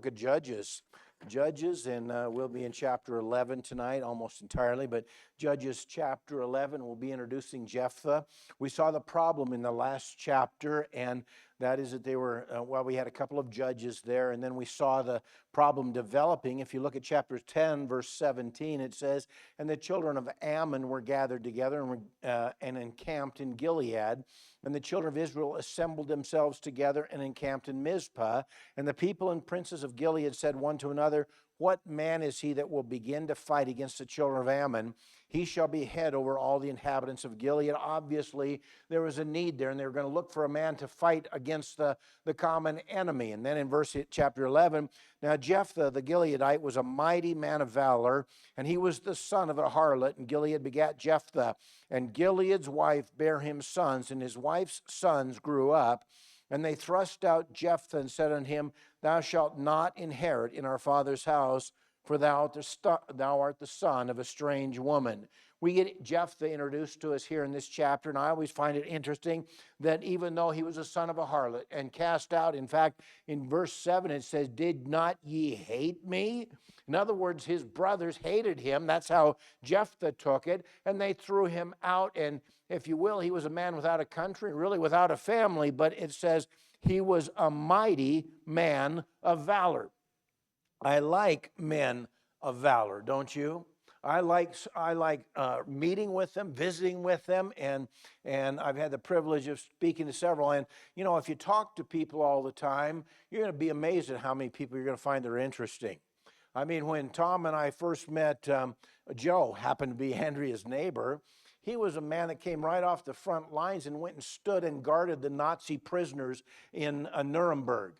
book of Judges. Judges, and we'll be in chapter 11 tonight, almost entirely, but Judges chapter 11, we'll be introducing Jephthah. We saw the problem in the last chapter, and that is that they were, we had a couple of judges there, and then we saw the problem developing. If you look at chapter 10, verse 17, it says, "And the children of Ammon were gathered together and encamped in Gilead. And the children of Israel assembled themselves together and encamped in Mizpah. And the people and princes of Gilead said one to another, What man is he that will begin to fight against the children of Ammon? He shall be head over all the inhabitants of Gilead." Obviously, there was a need there, and they were going to look for a man to fight against the common enemy. And then in chapter 11, "Now Jephthah the Gileadite was a mighty man of valor, and he was the son of a harlot, and Gilead begat Jephthah. And Gilead's wife bare him sons, and his wife's sons grew up. And they thrust out Jephthah and said unto him, Thou shalt not inherit in our father's house, for thou art the son of a strange woman." We get Jephthah introduced to us here in this chapter, and I always find it interesting that even though he was a son of a harlot and cast out, in fact, in verse 7 it says, "Did not ye hate me?" In other words, his brothers hated him. That's how Jephthah took it, and they threw him out. And if you will, he was a man without a country, really without a family, but it says he was a mighty man of valor. I like men of valor, don't you? I like meeting with them, visiting with them, and I've had the privilege of speaking to several. And, you know, if you talk to people all the time, you're going to be amazed at how many people you're going to find that are interesting. I mean, when Tom and I first met, Joe happened to be Andrea's neighbor. He was a man that came right off the front lines and went and stood and guarded the Nazi prisoners in Nuremberg.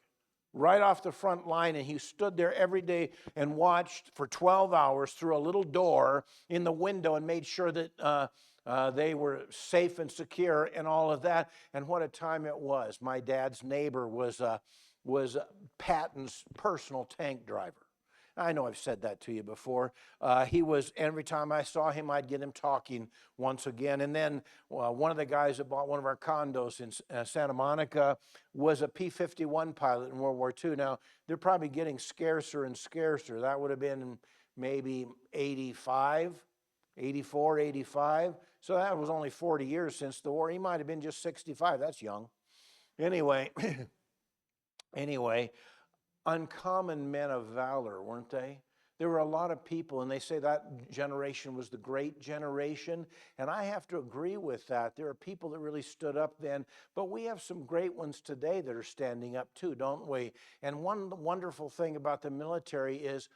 Right off the front line, and he stood there every day and watched for 12 hours through a little door in the window and made sure that they were safe and secure and all of that. And what a time it was. My dad's neighbor was Patton's personal tank driver. I know I've said that to you before. He was, every time I saw him, I'd get him talking once again. And then one of the guys that bought one of our condos in Santa Monica was a P-51 pilot in World War II. Now, they're probably getting scarcer and scarcer. That would have been maybe 85, 84, 85. So that was only 40 years since the war. He might have been just 65. That's young. Anyway, uncommon men of valor, weren't they? There were a lot of people, and they say that generation was the great generation, and I have to agree with that. There are people that really stood up then, but we have some great ones today that are standing up too, don't we? And one wonderful thing about the military is,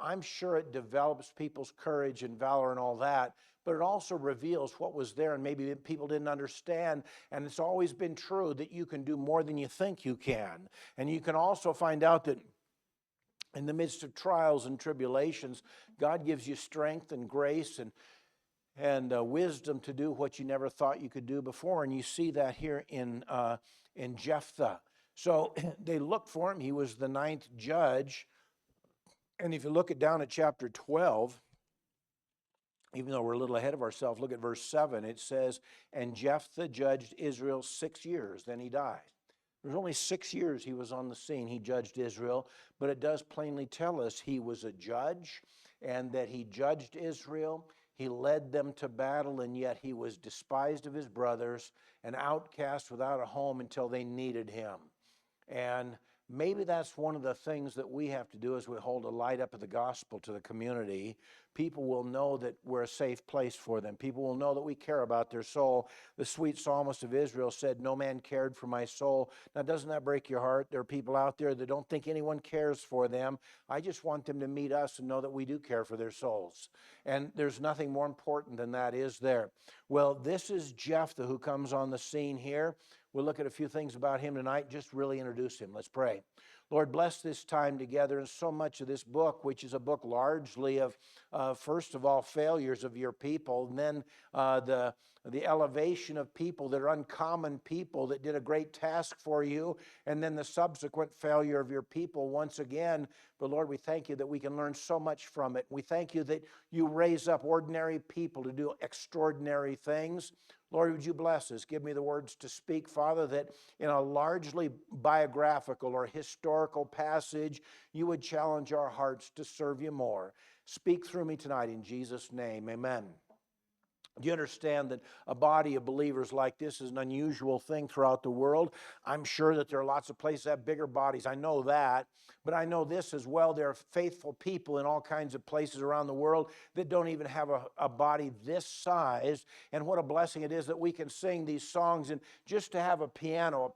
I'm sure it develops people's courage and valor and all that, but it also reveals what was there and maybe people didn't understand. And it's always been true that you can do more than you think you can. And you can also find out that in the midst of trials and tribulations, God gives you strength and grace and wisdom to do what you never thought you could do before. And you see that here in Jephthah. So they looked for him. He was the 9th judge. And if you look down at chapter 12, even though we're a little ahead of ourselves, look at verse 7. It says, "And Jephthah judged Israel 6 years, then he died." There's only 6 years he was on the scene. He judged Israel, but it does plainly tell us he was a judge and that he judged Israel. He led them to battle, and yet he was despised of his brothers, an outcast without a home until they needed him. And maybe that's one of the things that we have to do as we hold a light up of the gospel to the community. People will know that we're a safe place for them. People will know that we care about their soul. The sweet psalmist of Israel said, "No man cared for my soul." Now, doesn't that break your heart? There are people out there that don't think anyone cares for them. I just want them to meet us and know that we do care for their souls. And there's nothing more important than that, is there? Well, this is Jephthah who comes on the scene here. We'll look at a few things about him tonight, just really introduce him. Let's pray. Lord, bless this time together and so much of this book, which is a book largely of, first of all, failures of your people, and then the elevation of people that are uncommon people that did a great task for you, and then the subsequent failure of your people once again. But Lord, we thank you that we can learn so much from it. We thank you that you raise up ordinary people to do extraordinary things. Lord, would you bless us? Give me the words to speak, Father, that in a largely biographical or historical passage, you would challenge our hearts to serve you more. Speak through me tonight in Jesus' name. Amen. Do you understand that a body of believers like this is an unusual thing throughout the world? I'm sure that there are lots of places that have bigger bodies. I know that. But I know this as well. There are faithful people in all kinds of places around the world that don't even have a body this size. And what a blessing it is that we can sing these songs and just to have a piano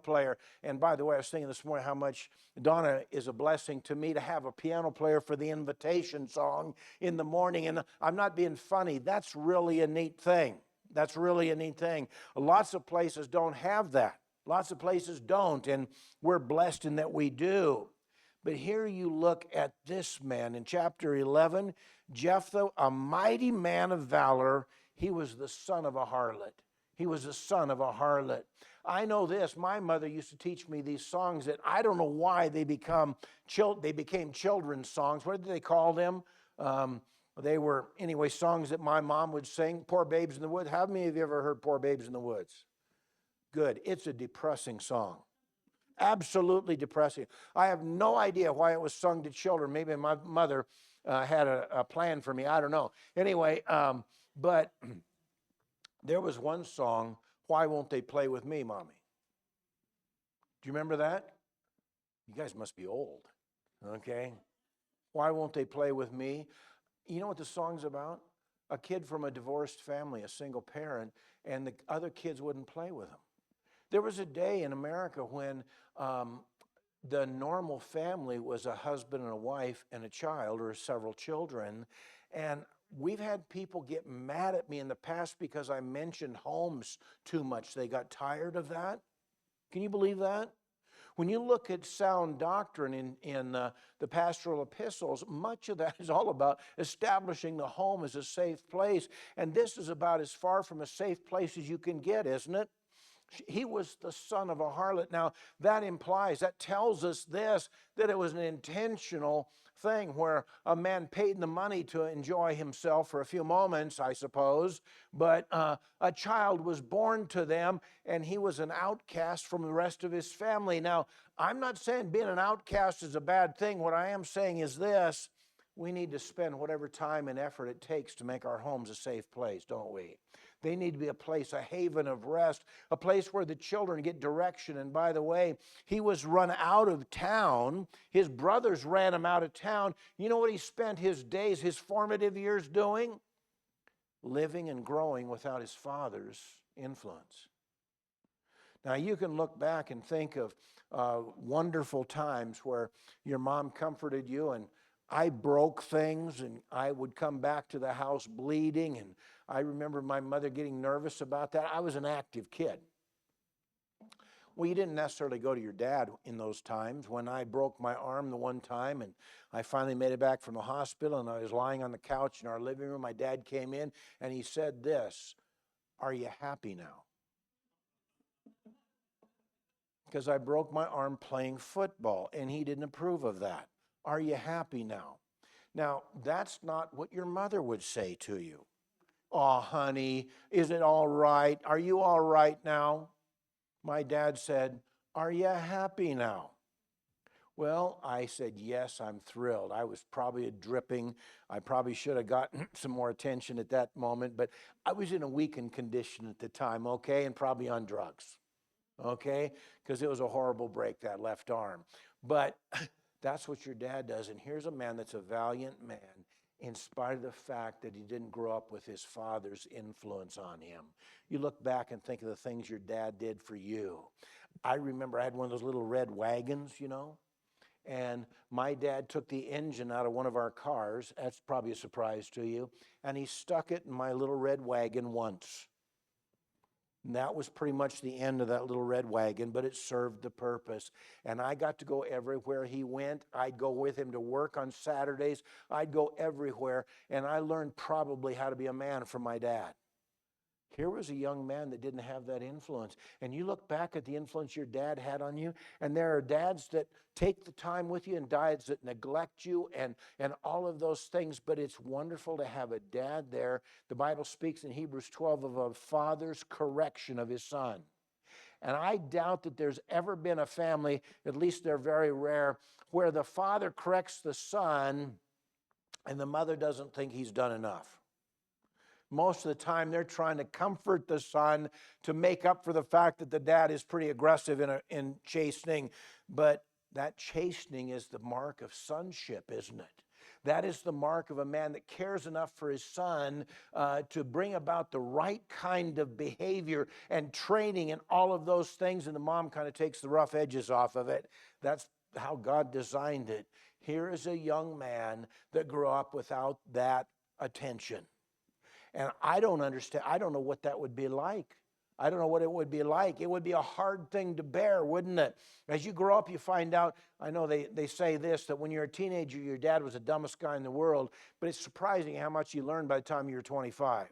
player. And by the way, I was thinking this morning how much Donna is a blessing to me to have a piano player for the invitation song in the morning. And I'm not being funny. That's really a neat thing. That's really a neat thing. Lots of places don't have that. Lots of places don't. And we're blessed in that we do. But here you look at this man in chapter 11, Jephthah, a mighty man of valor. He was the son of a harlot. He was the son of a harlot. I know this. My mother used to teach me these songs that I don't know why they became children's songs. What did they call them? They were, anyway, songs that my mom would sing. Poor Babes in the Woods. How many of you ever heard Poor Babes in the Woods? Good. It's a depressing song. Absolutely depressing. I have no idea why it was sung to children. Maybe my mother had a plan for me. I don't know. Anyway, but there was one song, Why Won't They Play With Me, Mommy? Do you remember that? You guys must be old, okay? Why won't they play with me? You know what the song's about? A kid from a divorced family, a single parent, and the other kids wouldn't play with him. There was a day in America when the normal family was a husband and a wife and a child or several children. And we've had people get mad at me in the past because I mentioned homes too much. They got tired of that. Can you believe that? When you look at sound doctrine in the pastoral epistles, much of that is all about establishing the home as a safe place. And this is about as far from a safe place as you can get, isn't it? He was the son of a harlot. Now, that tells us this, that it was an intentional thing where a man paid the money to enjoy himself for a few moments, I suppose, but a child was born to them, and he was an outcast from the rest of his family. Now, I'm not saying being an outcast is a bad thing. What I am saying is this: we need to spend whatever time and effort it takes to make our homes a safe place, don't we? They need to be a place, a haven of rest, a place where the children get direction. And by the way, he was run out of town. His brothers ran him out of town. You know what he spent his days, his formative years doing? Living and growing without his father's influence. Now, you can look back and think of wonderful times where your mom comforted you, and I broke things, and I would come back to the house bleeding, and I remember my mother getting nervous about that. I was an active kid. Well, you didn't necessarily go to your dad in those times. When I broke my arm the one time and I finally made it back from the hospital and I was lying on the couch in our living room, my dad came in and he said this, "Are you happy now?" Because I broke my arm playing football and he didn't approve of that. "Are you happy now?" Now, that's not what your mother would say to you. "Oh, honey, is it all right? Are you all right now?" My dad said, "Are you happy now?" Well, I said, "Yes, I'm thrilled." I was probably dripping. I probably should have gotten some more attention at that moment, but I was in a weakened condition at the time, okay, and probably on drugs, okay, because it was a horrible break, that left arm. But that's what your dad does. And here's a man that's a valiant man in spite of the fact that he didn't grow up with his father's influence on him. You look back and think of the things your dad did for you. I remember I had one of those little red wagons, you know, and my dad took the engine out of one of our cars. That's probably a surprise to you. And he stuck it in my little red wagon once. And that was pretty much the end of that little red wagon, but it served the purpose. And I got to go everywhere he went. I'd go with him to work on Saturdays. I'd go everywhere. And I learned probably how to be a man from my dad. Here was a young man that didn't have that influence. And you look back at the influence your dad had on you, and there are dads that take the time with you and dads that neglect you and all of those things. But it's wonderful to have a dad there. The Bible speaks in Hebrews 12 of a father's correction of his son. And I doubt that there's ever been a family, at least they're very rare, where the father corrects the son and the mother doesn't think he's done enough. Most of the time, they're trying to comfort the son to make up for the fact that the dad is pretty aggressive in chastening. But that chastening is the mark of sonship, isn't it? That is the mark of a man that cares enough for his son to bring about the right kind of behavior and training and all of those things. And the mom kind of takes the rough edges off of it. That's how God designed it. Here is a young man that grew up without that attention. And I don't understand. I don't know what that would be like. I don't know what it would be like. It would be a hard thing to bear, wouldn't it? As you grow up, you find out, I know they say this, that when you're a teenager, your dad was the dumbest guy in the world, but it's surprising how much you learn by the time you're 25.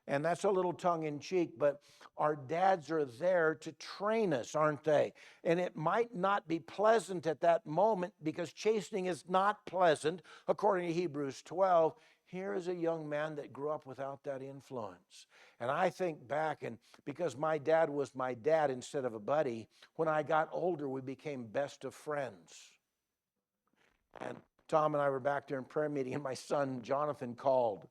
And that's a little tongue-in-cheek, but our dads are there to train us, aren't they? And it might not be pleasant at that moment because chastening is not pleasant, according to Hebrews 12. Here is a young man that grew up without that influence. And I think back, and because my dad was my dad instead of a buddy, when I got older, we became best of friends. And Tom and I were back there in prayer meeting, and my son Jonathan called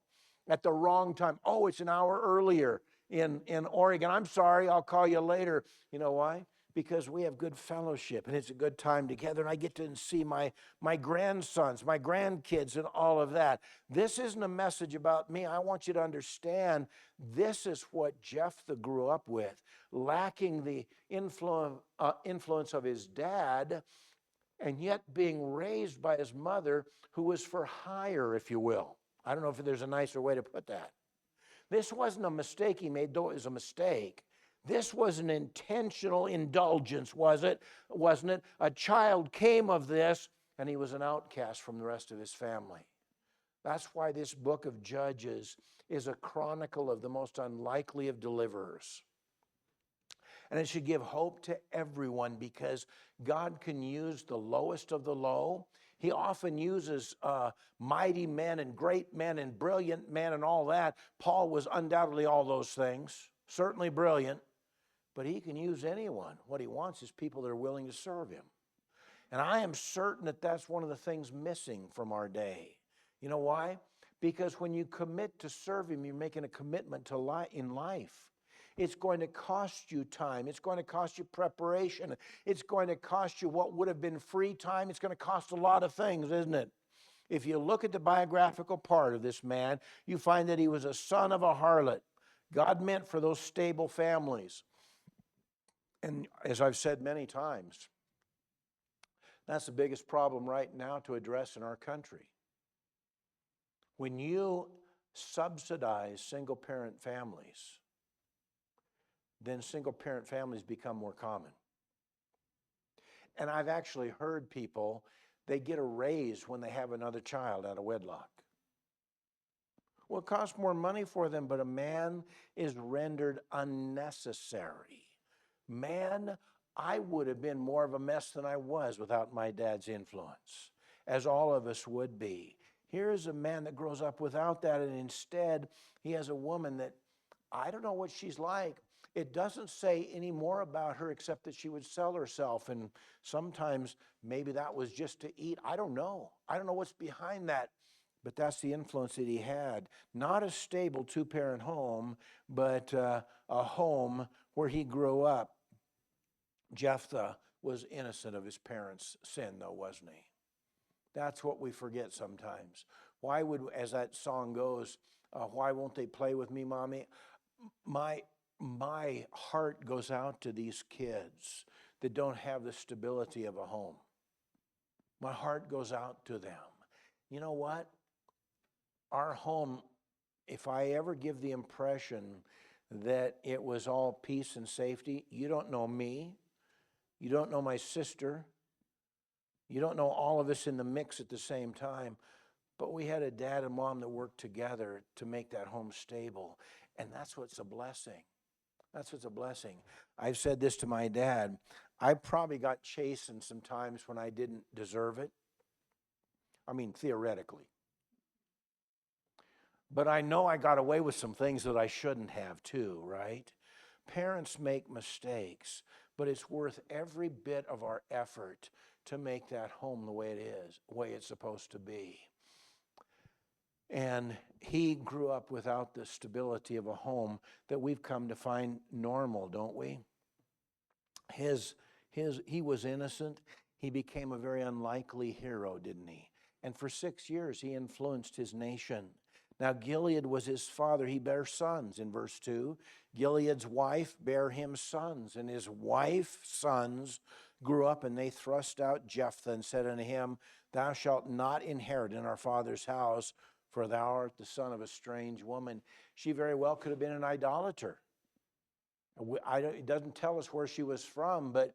at the wrong time. Oh, it's an hour earlier in Oregon. I'm sorry, I'll call you later. You know why? Because we have good fellowship and it's a good time together, and I get to see my grandsons, my grandkids, and all of that. This isn't a message about me. I want you to understand this is what Jephthah grew up with, lacking the influence of his dad, and yet being raised by his mother, who was for hire, if you will. I don't know if there's a nicer way to put that. This wasn't a mistake he made, though it was a mistake. This was an intentional indulgence, wasn't it? A child came of this, and he was an outcast from the rest of his family. That's why this book of Judges is a chronicle of the most unlikely of deliverers. And it should give hope to everyone, because God can use the lowest of the low. He often uses mighty men and great men and brilliant men and all that. Paul was undoubtedly all those things, certainly brilliant. But he can use anyone. What he wants is people that are willing to serve him. And I am certain that that's one of the things missing from our day. You know why? Because when you commit to serve him, you're making a commitment to in life. It's going to cost you time. It's going to cost you preparation. It's going to cost you what would have been free time. It's going to cost a lot of things, isn't it? If you look at the biographical part of this man, you find that he was a son of a harlot. God meant for those stable families. And as I've said many times, that's the biggest problem right now to address in our country. When you subsidize single-parent families, then single-parent families become more common. And I've actually heard people, they get a raise when they have another child out of wedlock. Well, it costs more money for them, but a man is rendered unnecessary. Man, I would have been more of a mess than I was without my dad's influence, as all of us would be. Here is a man that grows up without that, and instead he has a woman that, I don't know what she's like. It doesn't say any more about her except that she would sell herself, and sometimes maybe that was just to eat. I don't know. I don't know what's behind that, but that's the influence that he had. Not a stable two-parent home, but a home where he grew up. Jephthah was innocent of his parents' sin, though, wasn't he? That's what we forget sometimes. Why would, as that song goes, why won't they play with me, Mommy? My heart goes out to these kids that don't have the stability of a home. My heart goes out to them. You know what? Our home, if I ever give the impression that it was all peace and safety, you don't know me. You don't know my sister. You don't know all of us in the mix at the same time. But we had a dad and mom that worked together to make that home stable. And that's what's a blessing. That's what's a blessing. I've said this to my dad. I probably got chastened sometimes when I didn't deserve it. I mean, theoretically. But I know I got away with some things that I shouldn't have too, right? Parents make mistakes, but it's worth every bit of our effort to make that home the way it is, the way it's supposed to be. And he grew up without the stability of a home that we've come to find normal, don't we? He was innocent. He became a very unlikely hero, didn't he? And for 6 years, he influenced his nation. Now, Gilead was his father. He bare sons in verse 2. Gilead's wife bare him sons, and his wife's sons grew up, and they thrust out Jephthah and said unto him, Thou shalt not inherit in our father's house, for thou art the son of a strange woman. She very well could have been an idolater. It doesn't tell us where she was from, but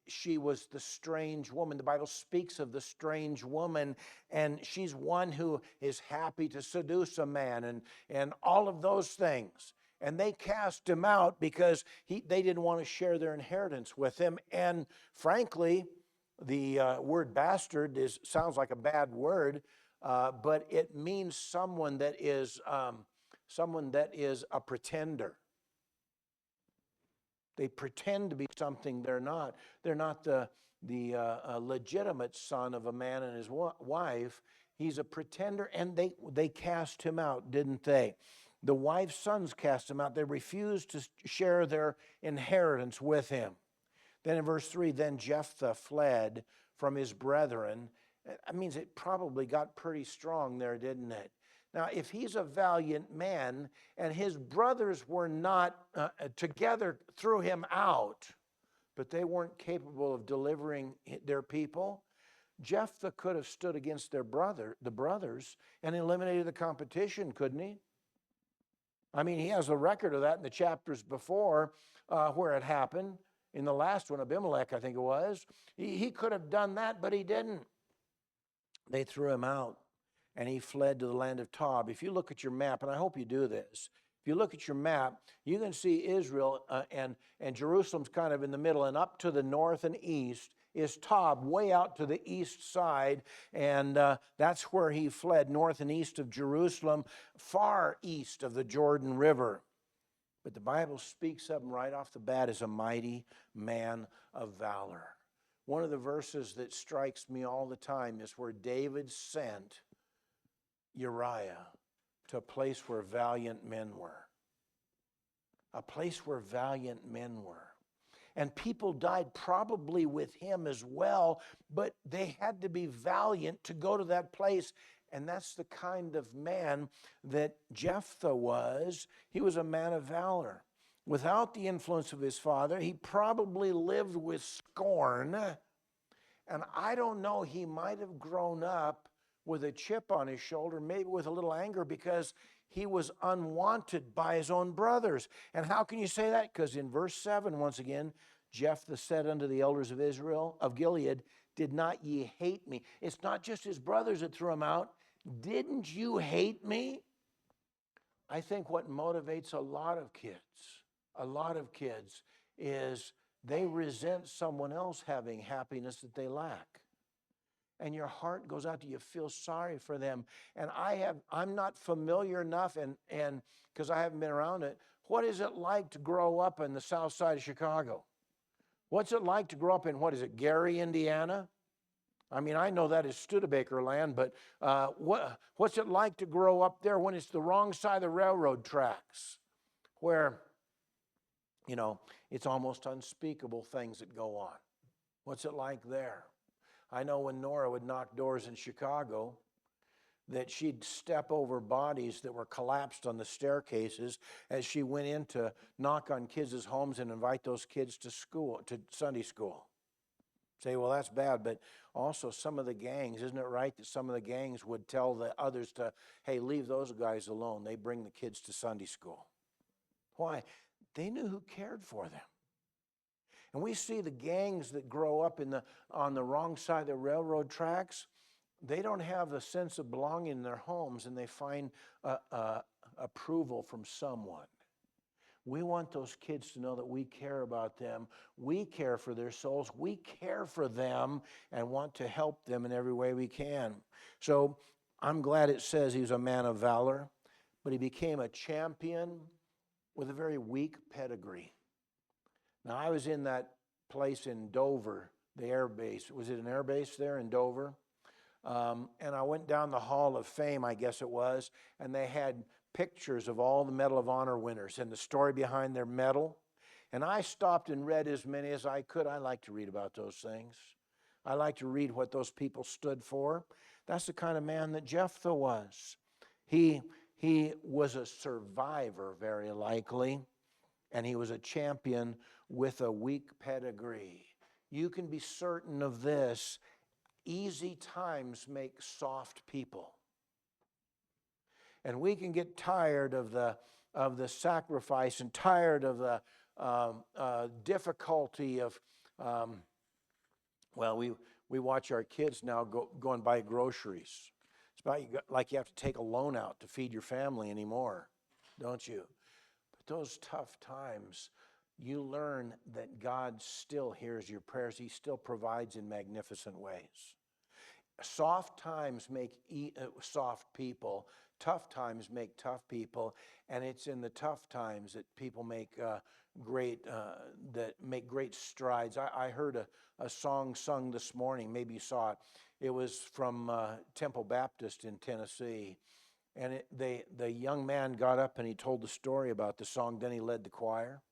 she was the strange woman. The Bible speaks of the strange woman, and she's one who is happy to seduce a man and all of those things. And they cast him out because they didn't want to share their inheritance with him. And frankly, the word bastard sounds like a bad word, but it means someone that is a pretender. They pretend to be something they're not. They're not the legitimate son of a man and his wife. He's a pretender, and they cast him out, didn't they? The wife's sons cast him out. They refused to share their inheritance with him. Then in verse 3, then Jephthah fled from his brethren. That means it probably got pretty strong there, didn't it? Now, if he's a valiant man and his brothers were not together, threw him out, but they weren't capable of delivering their people, Jephthah could have stood against the brothers, and eliminated the competition, couldn't he? I mean, he has a record of that in the chapters before where it happened. In the last one, Abimelech, I think it was. He could have done that, but he didn't. They threw him out, and he fled to the land of Tob. If you look at your map, and I hope you do this, if you look at your map, you can see Israel and Jerusalem's kind of in the middle, and up to the north and east is Tob, way out to the east side, and that's where he fled, north and east of Jerusalem, far east of the Jordan River. But the Bible speaks of him right off the bat as a mighty man of valor. One of the verses that strikes me all the time is where David sent Uriah to a place where valiant men were. A place where valiant men were. And people died probably with him as well, but they had to be valiant to go to that place. And that's the kind of man that Jephthah was. He was a man of valor. Without the influence of his father, he probably lived with scorn. And I don't know, he might have grown up with a chip on his shoulder, maybe with a little anger, because he was unwanted by his own brothers. And how can you say that? Because in verse 7, once again, Jephthah said unto the elders of Israel, of Gilead, did not ye hate me? It's not just his brothers that threw him out. Didn't you hate me? I think what motivates a lot of kids, is they resent someone else having happiness that they lack. And your heart goes out to you, feel sorry for them. And I'm not familiar enough, and because I haven't been around it, what is it like to grow up in the south side of Chicago? What's it like to grow up in, Gary, Indiana? I mean, I know that is Studebaker land, but what's it like to grow up there when it's the wrong side of the railroad tracks, where, it's almost unspeakable things that go on? What's it like there? I know when Nora would knock doors in Chicago, that she'd step over bodies that were collapsed on the staircases as she went in to knock on kids' homes and invite those kids to Sunday school. Say, well, that's bad, but also some of the gangs, isn't it right that some of the gangs would tell the others to, hey, leave those guys alone. They bring the kids to Sunday school. Why? They knew who cared for them. And we see the gangs that grow up on the wrong side of the railroad tracks. They don't have a sense of belonging in their homes, and they find a approval from someone. We want those kids to know that we care about them. We care for their souls. We care for them and want to help them in every way we can. So I'm glad it says he was a man of valor, but he became a champion with a very weak pedigree. Now, I was in that place in Dover, the air base. Was it an air base there in Dover? And I went down the Hall of Fame, I guess it was, and they had pictures of all the Medal of Honor winners and the story behind their medal. And I stopped and read as many as I could. I like to read about those things. I like to read what those people stood for. That's the kind of man that Jephthah was. He was a survivor, very likely, and he was a champion with a weak pedigree. You can be certain of this. Easy times make soft people. And we can get tired of the sacrifice and tired of the difficulty of, we watch our kids now go and buy groceries. It's about like you have to take a loan out to feed your family anymore, don't you? But those tough times, you learn that God still hears your prayers. He still provides in magnificent ways. Soft times make soft people. Tough times make tough people, and it's in the tough times that people make great strides. I heard a song sung this morning. Maybe you saw it. It was from Temple Baptist in Tennessee, and the young man got up and he told the story about the song. Then he led the choir.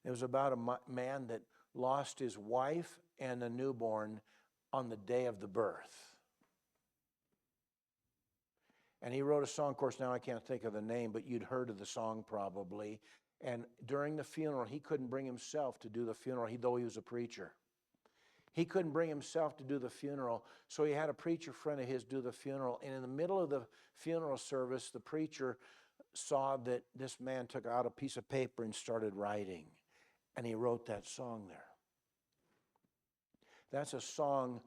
It was about a man that lost his wife and a newborn on the day of the birth. And he wrote a song, of course, now I can't think of the name, but you'd heard of the song probably. And during the funeral, he couldn't bring himself to do the funeral, though he was a preacher. He couldn't bring himself to do the funeral, so he had a preacher friend of his do the funeral. And in the middle of the funeral service, the preacher saw that this man took out a piece of paper and started writing. And he wrote that song there. That's a song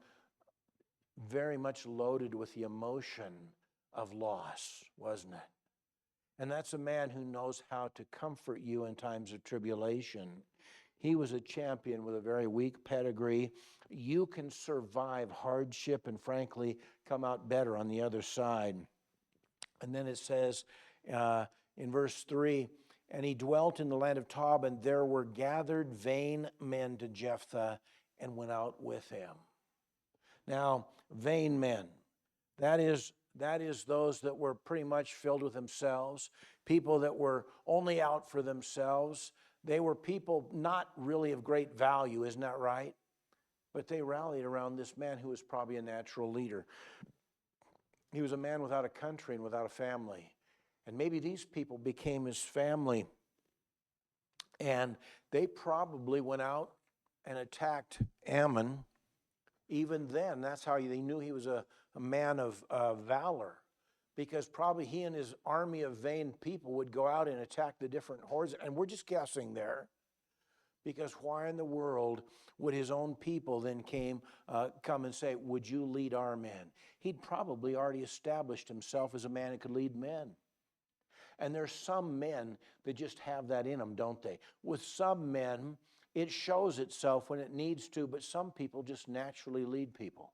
very much loaded with the emotion of loss, wasn't it? And that's a man who knows how to comfort you in times of tribulation. He was a champion with a very weak pedigree. You can survive hardship and frankly come out better on the other side. And then it says in verse 3, and he dwelt in the land of Tob, and there were gathered vain men to Jephthah and went out with him. Now, vain men, that is those that were pretty much filled with themselves, people that were only out for themselves. They were people not really of great value, isn't that right? But they rallied around this man who was probably a natural leader. He was a man without a country and without a family. And maybe these people became his family. And they probably went out and attacked Ammon. Even then, that's how they knew he was a man of valor, because probably he and his army of vain people would go out and attack the different hordes. And we're just guessing there, because why in the world would his own people then come and say, would you lead our men? He'd probably already established himself as a man who could lead men. And there's some men that just have that in them, don't they? With some men, it shows itself when it needs to, but some people just naturally lead people.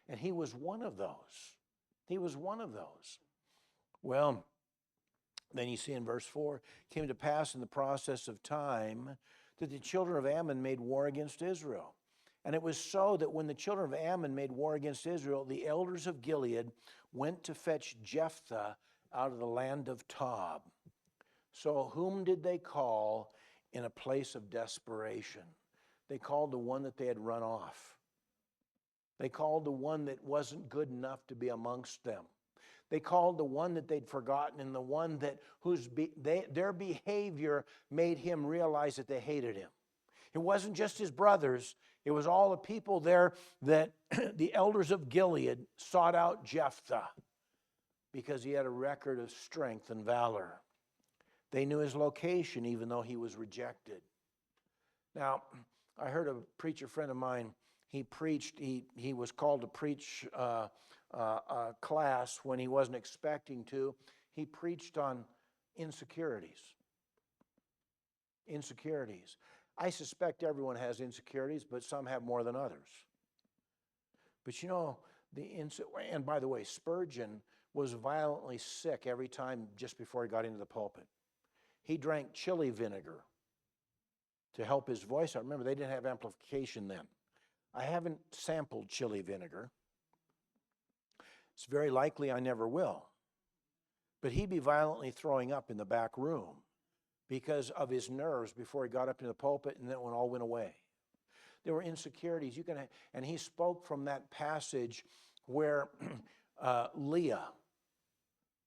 And he was one of those. He was one of those. Well, then you see in verse 4, it came to pass in the process of time that the children of Ammon made war against Israel. And it was so that when the children of Ammon made war against Israel, the elders of Gilead went to fetch Jephthah out of the land of Tob. So whom did they call in a place of desperation? They called the one that they had run off. They called the one that wasn't good enough to be amongst them. They called the one that they'd forgotten, and the one that their behavior made him realize that they hated him. It wasn't just his brothers. It was all the people there that the elders of Gilead sought out Jephthah because he had a record of strength and valor. They knew his location even though he was rejected. Now, I heard a preacher friend of mine, he was called to preach a class when he wasn't expecting to. He preached on insecurities. Insecurities. I suspect everyone has insecurities, but some have more than others. But you know, and by the way, Spurgeon was violently sick every time just before he got into the pulpit. He drank chili vinegar to help his voice out. Remember, they didn't have amplification then. I haven't sampled chili vinegar. It's very likely I never will. But he'd be violently throwing up in the back room because of his nerves before he got up to the pulpit, and then it all went away. There were insecurities. And he spoke from that passage where Leah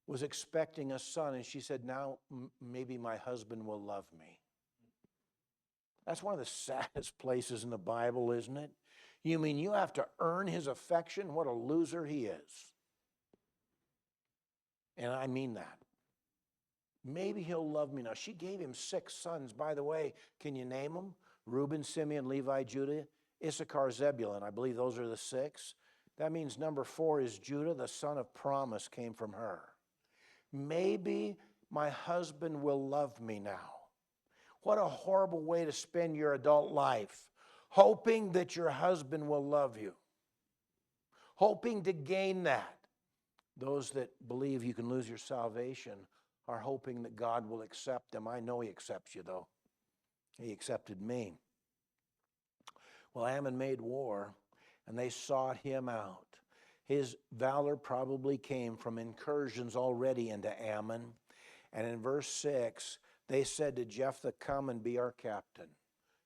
was expecting a son, and she said, now maybe my husband will love me. That's one of the saddest places in the Bible, isn't it? You mean you have to earn his affection? What a loser he is. And I mean that. Maybe he'll love me now. She gave him 6 sons. By the way, can you name them? Reuben, Simeon, Levi, Judah, Issachar, Zebulun. I believe those are the 6. That means number 4 is Judah, the son of promise, came from her. Maybe my husband will love me now. What a horrible way to spend your adult life, hoping that your husband will love you, hoping to gain that. Those that believe you can lose your salvation are hoping that God will accept them. I know he accepts you, though. He accepted me. Well, Ammon made war, and they sought him out. His valor probably came from incursions already into Ammon. And in verse 6, they said to Jephthah, come and be our captain.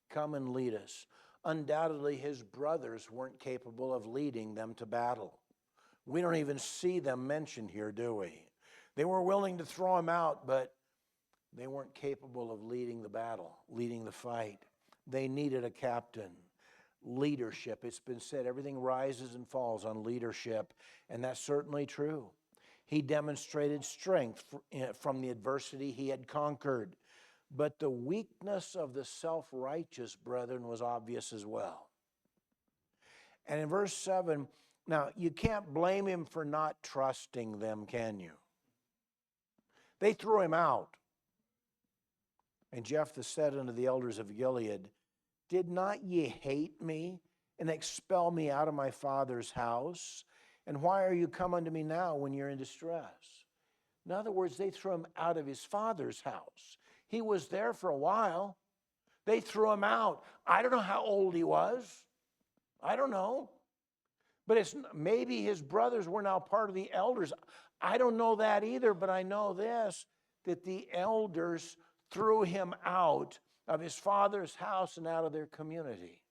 Come and lead us. Undoubtedly, his brothers weren't capable of leading them to battle. We don't even see them mentioned here, do we? They were willing to throw him out, but they weren't capable of leading the battle, leading the fight. They needed a captain. Leadership. It's been said everything rises and falls on leadership, and that's certainly true. He demonstrated strength from the adversity he had conquered, but the weakness of the self-righteous brethren was obvious as well. And in verse 7, now you can't blame him for not trusting them, can you? They threw him out. And Jephthah said unto the elders of Gilead, did not ye hate me and expel me out of my father's house? And why are you come unto me now when you're in distress? In other words, they threw him out of his father's house. He was there for a while. They threw him out. I don't know how old he was. I don't know. But maybe his brothers were now part of the elders. I don't know that either, but I know this, that the elders threw him out of his father's house and out of their community.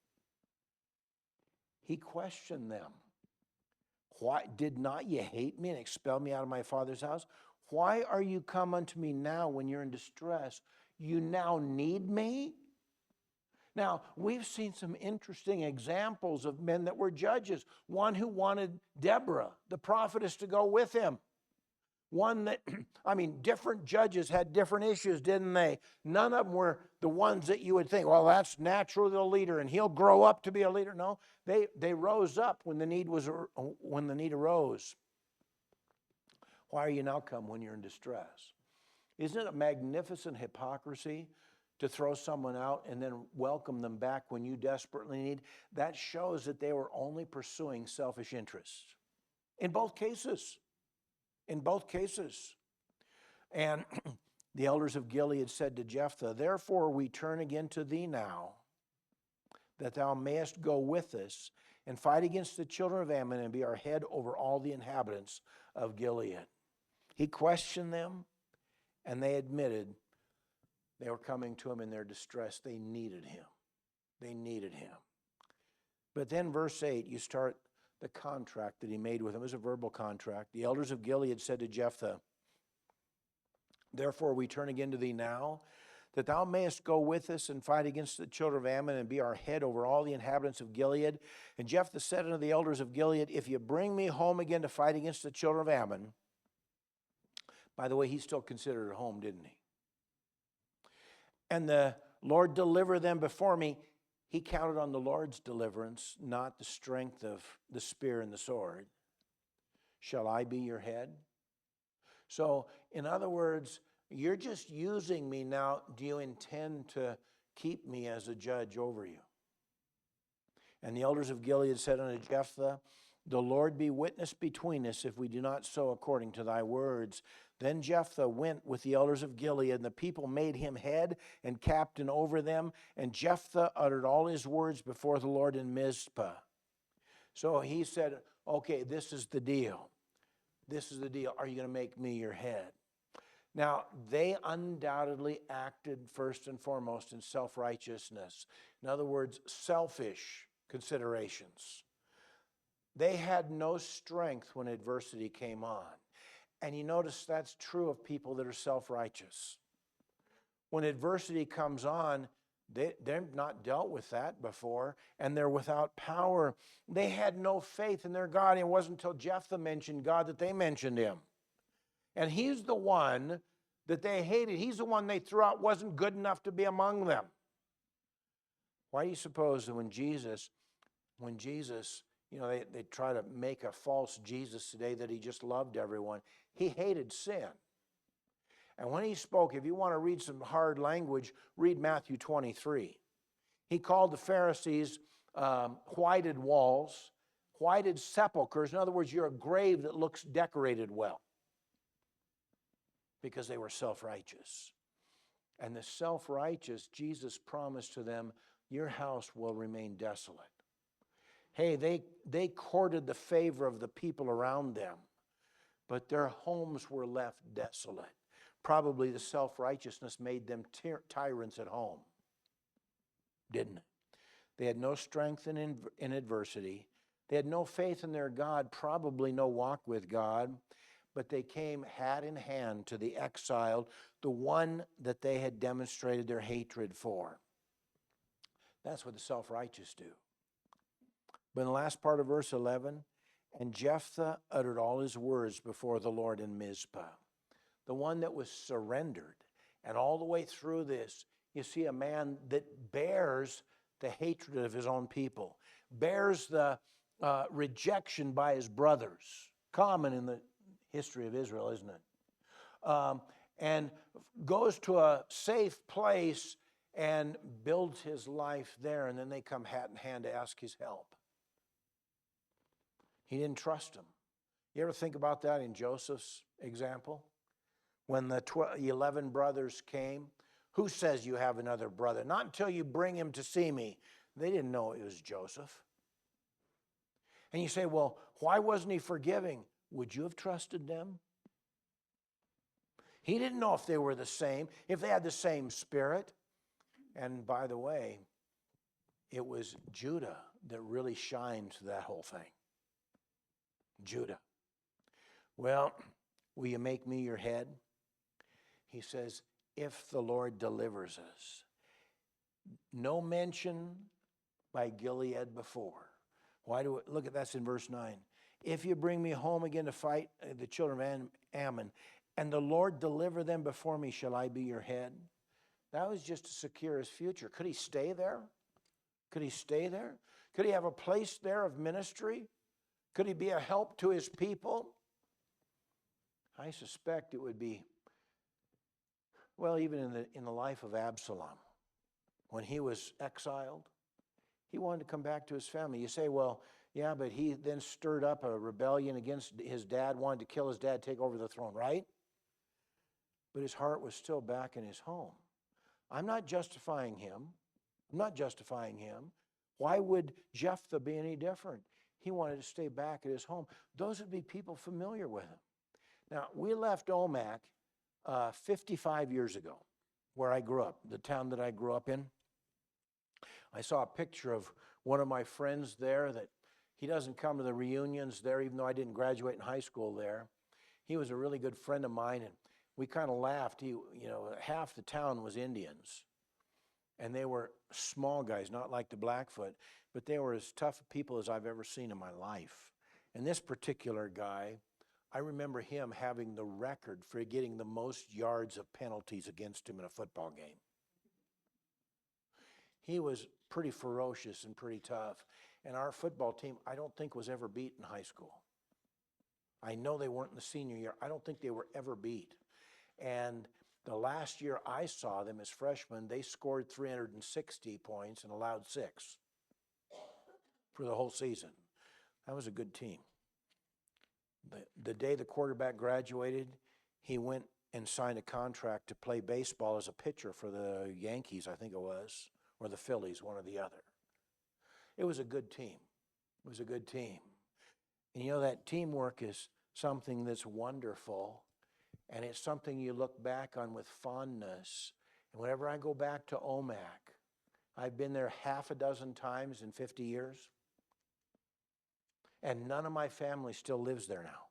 He questioned them. Why did not ye hate me and expel me out of my father's house? Why are you come unto me now when you're in distress? You now need me? Now, we've seen some interesting examples of men that were judges. One who wanted Deborah, the prophetess, to go with him. One that, different judges had different issues, didn't they? None of them were the ones that you would think, well, that's naturally the leader and he'll grow up to be a leader. No, they rose up when the need arose. Why are you now come when you're in distress? Isn't it a magnificent hypocrisy to throw someone out and then welcome them back when you desperately need? That shows that they were only pursuing selfish interests. In both cases. In both cases. And the elders of Gilead said to Jephthah, therefore we turn again to thee now, that thou mayest go with us and fight against the children of Ammon and be our head over all the inhabitants of Gilead. He questioned them, and they admitted they were coming to him in their distress. They needed him. They needed him. But then verse 8, you start the contract that he made with them. It was a verbal contract. The elders of Gilead said to Jephthah, therefore we turn again to thee now, that thou mayest go with us and fight against the children of Ammon and be our head over all the inhabitants of Gilead. And Jephthah said unto the elders of Gilead, if you bring me home again to fight against the children of Ammon, by the way, he still considered it home, didn't he? And the Lord deliver them before me. He counted on the Lord's deliverance, not the strength of the spear and the sword. Shall I be your head? So, in other words, you're just using me now. Do you intend to keep me as a judge over you? And the elders of Gilead said unto Jephthah, the Lord be witness between us if we do not so according to thy words. Then Jephthah went with the elders of Gilead, and the people made him head and captain over them. And Jephthah uttered all his words before the Lord in Mizpah. So he said, okay, this is the deal. This is the deal. Are you going to make me your head? Now, they undoubtedly acted first and foremost in self-righteousness. In other words, selfish considerations. They had no strength when adversity came on. And you notice that's true of people that are self-righteous. When adversity comes on, they've not dealt with that before, and they're without power. They had no faith in their God. It wasn't until Jephthah mentioned God that they mentioned him. And he's the one that they hated. He's the one they threw out, wasn't good enough to be among them. Why do you suppose that when Jesus, they try to make a false Jesus today that he just loved everyone. He hated sin. And when he spoke, if you want to read some hard language, read Matthew 23. He called the Pharisees whited walls, whited sepulchres. In other words, you're a grave that looks decorated well, because they were self-righteous. And the self-righteous, Jesus promised to them, your house will remain desolate. Hey, they courted the favor of the people around them, but their homes were left desolate. Probably the self-righteousness made them tyrants at home, didn't it? They had no strength in adversity. They had no faith in their God, probably no walk with God, but they came hat in hand to the exiled, the one that they had demonstrated their hatred for. That's what the self-righteous do. But in the last part of verse 11, and Jephthah uttered all his words before the Lord in Mizpah. The one that was surrendered. And all the way through this, you see a man that bears the hatred of his own people, bears the rejection by his brothers. Common in the history of Israel, isn't it? And goes to a safe place and builds his life there, and then they come hat in hand to ask his help. He didn't trust him. You ever think about that in Joseph's example? When the 11 brothers came, who says you have another brother? Not until you bring him to see me. They didn't know it was Joseph. And you say, well, why wasn't he forgiving? Would you have trusted them? He didn't know if they were the same, if they had the same spirit. And by the way, it was Judah that really shined that whole thing. Judah. Well, will you make me your head? He says, if the Lord delivers us. No mention by Gilead before. Look at that's in verse 9. If you bring me home again to fight the children of Ammon, and the Lord deliver them before me, shall I be your head? That was just to secure his future. Could he stay there? Could he stay there? Could he have a place there of ministry? Could he be a help to his people? I suspect it would be, well, even in the life of Absalom, when he was exiled, he wanted to come back to his family. You say, well, yeah, but he then stirred up a rebellion against his dad, wanted to kill his dad, take over the throne, right? But his heart was still back in his home. I'm not justifying him. I'm not justifying him. Why would Jephthah be any different? He wanted to stay back at his home. Those would be people familiar with him. Now, we left Omak 55 years ago, where I grew up, the town that I grew up in. I saw a picture of one of my friends there that he doesn't come to the reunions there, even though I didn't graduate in high school there. He was a really good friend of mine, and we kind of laughed. Half the town was Indians, and they were small guys, not like the Blackfoot, but they were as tough people as I've ever seen in my life. And this particular guy, I remember him having the record for getting the most yards of penalties against him in a football game. He was pretty ferocious and pretty tough. And our football team, I don't think was ever beat in high school. I know they weren't in the senior year. I don't think they were ever beat. And the last year I saw them as freshmen, they scored 360 points and allowed 6 for the whole season. That was a good team. The day the quarterback graduated, he went and signed a contract to play baseball as a pitcher for the Yankees, I think it was, or the Phillies, one or the other. It was a good team. It was a good team. And you know, that teamwork is something that's wonderful, and it's something you look back on with fondness. And whenever I go back to OMAC, I've been there half a dozen times in 50 years, and none of my family still lives there now.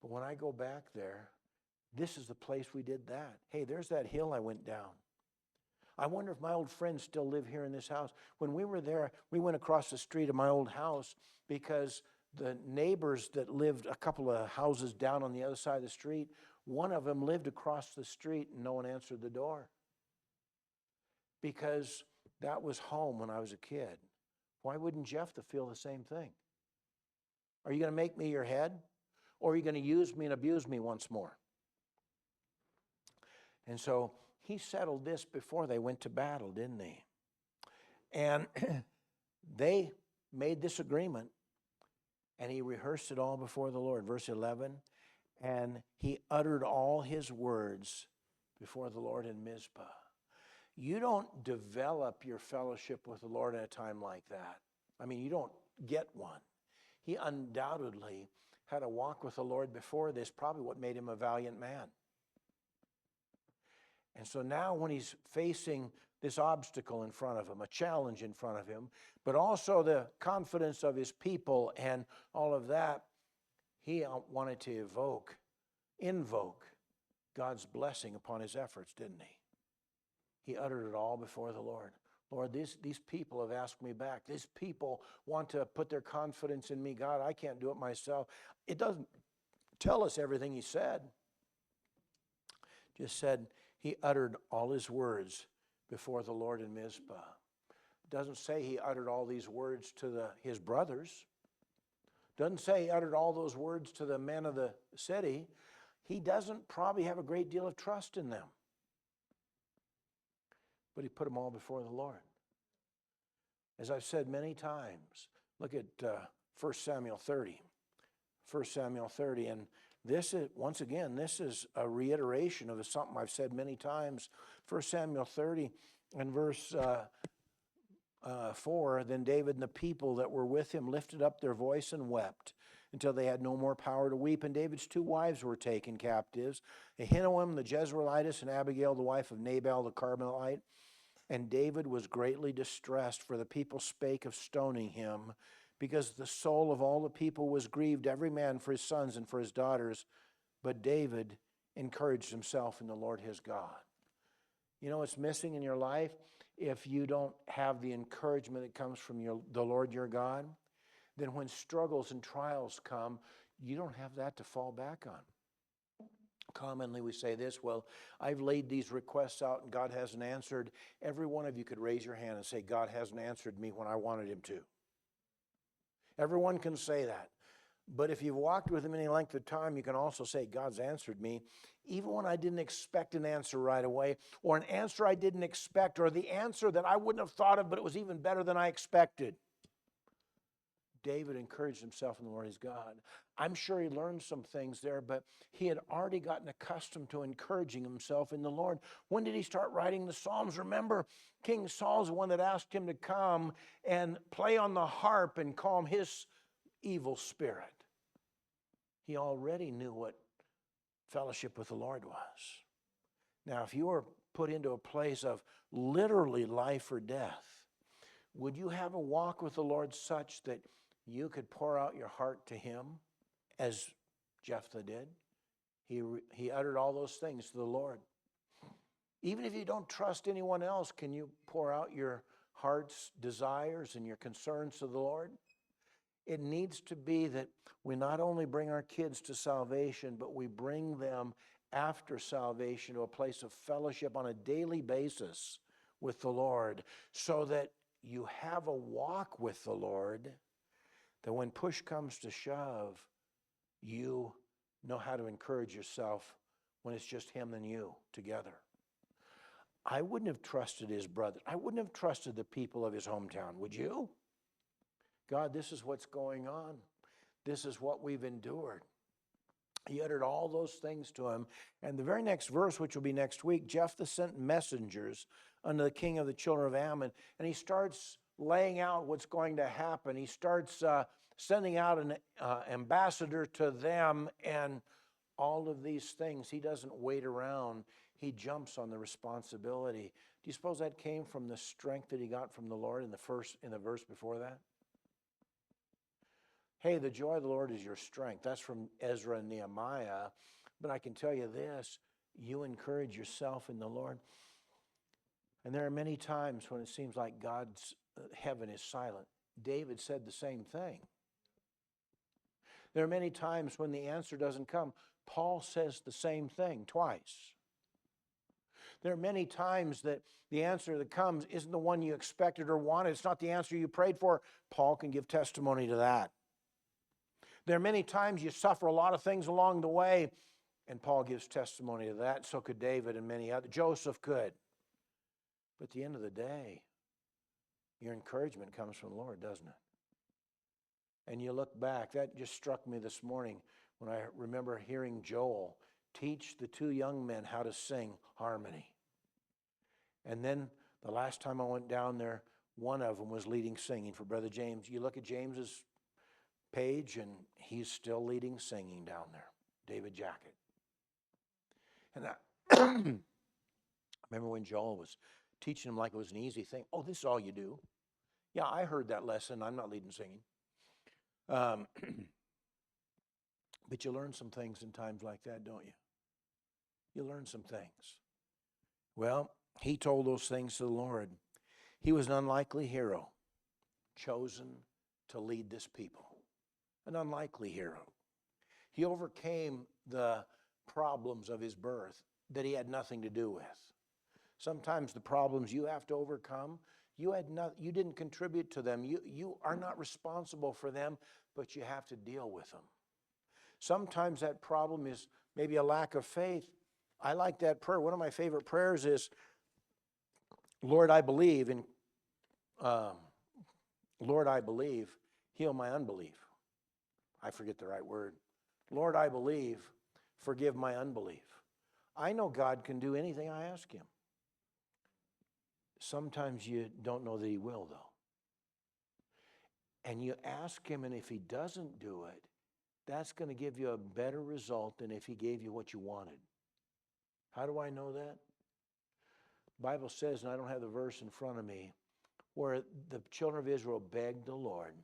But when I go back there, this is the place we did that. Hey, there's that hill I went down. I wonder if my old friends still live here in this house. When we were there, we went across the street of my old house because the neighbors that lived a couple of houses down on the other side of the street, one of them lived across the street and no one answered the door. Because that was home when I was a kid. Why wouldn't Jephthah feel the same thing? Are you going to make me your head? Or are you going to use me and abuse me once more? And so he settled this before they went to battle, didn't he? And they made this agreement, and he rehearsed it all before the Lord. Verse 11, and he uttered all his words before the Lord in Mizpah. You don't develop your fellowship with the Lord at a time like that. I mean, you don't get one. He undoubtedly had a walk with the Lord before this, probably what made him a valiant man. And so now when he's facing this obstacle in front of him, a challenge in front of him, but also the confidence of his people and all of that, he wanted to invoke God's blessing upon his efforts, didn't he? He uttered it all before the Lord. Lord, these people have asked me back. These people want to put their confidence in me. God, I can't do it myself. It doesn't tell us everything he said. Just said he uttered all his words before the Lord in Mizpah. It doesn't say he uttered all these words to his brothers. It doesn't say he uttered all those words to the men of the city. He doesn't probably have a great deal of trust in them. But he put them all before the Lord. As I've said many times, look at 1 Samuel 30. 1 Samuel 30, and this is, once again, this is a reiteration of something I've said many times. 1 Samuel 30 and verse 4, then David and the people that were with him lifted up their voice and wept until they had no more power to weep. And David's 2 wives were taken captives, Ahinoam the Jezreelitess and Abigail the wife of Nabal the Carmelite. And David was greatly distressed, for the people spake of stoning him, because the soul of all the people was grieved, every man for his sons and for his daughters. But David encouraged himself in the Lord his God. You know what's missing in your life? If you don't have the encouragement that comes from the Lord your God, then when struggles and trials come, you don't have that to fall back on. Commonly we say this, well, I've laid these requests out and God hasn't answered. Every one of you could raise your hand and say, God hasn't answered me when I wanted him to. Everyone can say that. But if you've walked with him any length of time, you can also say, God's answered me, even when I didn't expect an answer right away, or an answer I didn't expect, or the answer that I wouldn't have thought of, but it was even better than I expected. David encouraged himself in the Lord his God. I'm sure he learned some things there, but he had already gotten accustomed to encouraging himself in the Lord. When did he start writing the Psalms? Remember, King Saul's the one that asked him to come and play on the harp and calm his evil spirit. He already knew what fellowship with the Lord was. Now, if you were put into a place of literally life or death, would you have a walk with the Lord such that you could pour out your heart to him as Jephthah did? He uttered all those things to the Lord. Even if you don't trust anyone else, can you pour out your heart's desires and your concerns to the Lord? It needs to be that we not only bring our kids to salvation, but we bring them after salvation to a place of fellowship on a daily basis with the Lord, so that you have a walk with the Lord that when push comes to shove, you know how to encourage yourself when it's just him and you together. I wouldn't have trusted his brother. I wouldn't have trusted the people of his hometown, would you? God, this is what's going on. This is what we've endured. He uttered all those things to him. And the very next verse, which will be next week, Jephthah sent messengers unto the king of the children of Ammon, and he starts laying out what's going to happen. He starts sending out an ambassador to them and all of these things. He doesn't wait around. He jumps on the responsibility. Do you suppose that came from the strength that he got from the Lord in the verse before that? Hey, the joy of the Lord is your strength. That's from Ezra and Nehemiah. But I can tell you this, you encourage yourself in the Lord. And there are many times when it seems like God's heaven is silent. David said the same thing. There are many times when the answer doesn't come. Paul says the same thing twice. There are many times that the answer that comes isn't the one you expected or wanted. It's not the answer you prayed for. Paul can give testimony to that. There are many times you suffer a lot of things along the way, and Paul gives testimony to that. So could David and many others. Joseph could. But at the end of the day, your encouragement comes from the Lord, doesn't it? And you look back, that just struck me this morning when I remember hearing Joel teach the two young men how to sing harmony. And then the last time I went down there, one of them was leading singing for Brother James. You look at James's page, and he's still leading singing down there, David Jacket. And I remember when Joel was teaching him like it was an easy thing. Oh, this is all you do. Yeah, I heard that lesson. I'm not leading singing. But you learn some things in times like that, don't you? You learn some things. Well, he told those things to the Lord. He was an unlikely hero, chosen to lead this people. An unlikely hero. He overcame the problems of his birth that he had nothing to do with. Sometimes the problems you have to overcome, you didn't contribute to them. You are not responsible for them, but you have to deal with them. Sometimes that problem is maybe a lack of faith. I like that prayer. One of my favorite prayers is, Lord, I believe, heal my unbelief. I forget the right word. Lord, I believe, forgive my unbelief. I know God can do anything I ask him. Sometimes you don't know that he will, though. And you ask him, and if he doesn't do it, that's going to give you a better result than if he gave you what you wanted. How do I know that? The Bible says, and I don't have the verse in front of me, where the children of Israel begged the Lord,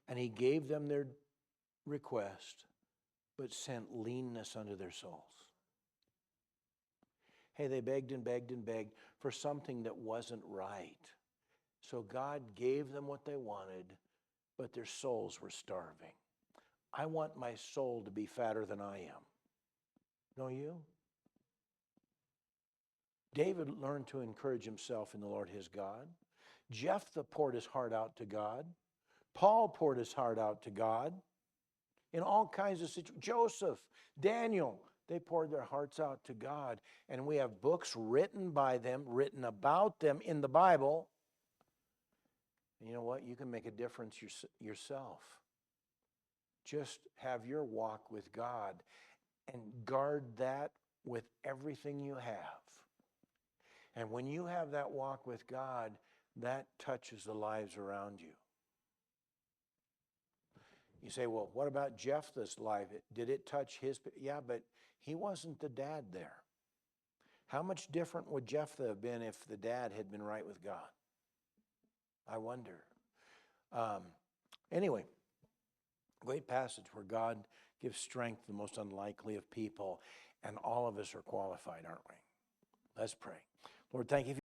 and he gave them their request, but sent leanness unto their souls. Hey, they begged and begged and begged for something that wasn't right. So God gave them what they wanted, but their souls were starving. I want my soul to be fatter than I am. Don't you? David learned to encourage himself in the Lord his God. Jephthah poured his heart out to God. Paul poured his heart out to God. In all kinds of situations. Joseph, Daniel, they poured their hearts out to God. And we have books written by them, written about them in the Bible. And you know what? You can make a difference yourself. Just have your walk with God and guard that with everything you have. And when you have that walk with God, that touches the lives around you. You say, well, what about Jephthah's life? Did it touch his? Yeah, but he wasn't the dad there. How much different would Jephthah have been if the dad had been right with God? I wonder. Anyway, great passage where God gives strength to the most unlikely of people, and all of us are qualified, aren't we? Let's pray. Lord, thank you.